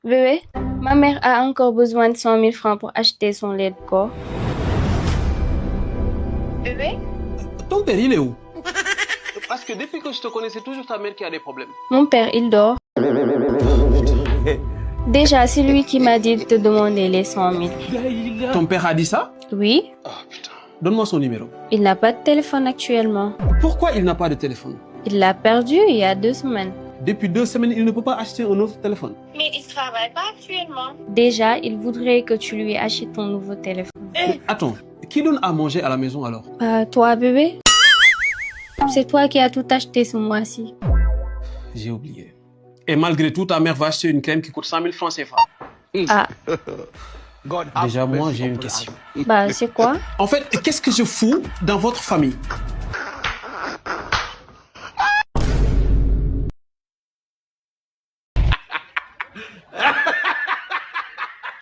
Bébé, ma mère a encore besoin de 100 000 francs pour acheter son lait de corps. Bébé? Ton père, il est où? Parce que depuis que je te connais, c'est toujours ta mère qui a des problèmes. Mon père, il dort. Déjà, c'est lui qui m'a dit de te demander les 100 000. Ton père a dit ça? Oui, Oh putain. Donne-moi son numéro. il n'a pas de téléphone actuellement. Pourquoi il n'a pas de téléphone? Il l'a perdu il y a 2 semaines. Depuis 2 semaines, il ne peut pas acheter un autre téléphone. Mais il travaille pas actuellement. Déjà, il voudrait que tu lui achètes ton nouveau téléphone. Attends, qui donne à manger à la maison alors? Toi, bébé? C'est toi qui as tout acheté ce mois-ci. J'ai oublié. Et malgré tout, ta mère va acheter une crème qui coûte 100 000 francs CFA. Ah, Déjà, moi, j'ai une question. c'est quoi? En fait, qu'est-ce que je fous dans votre famille?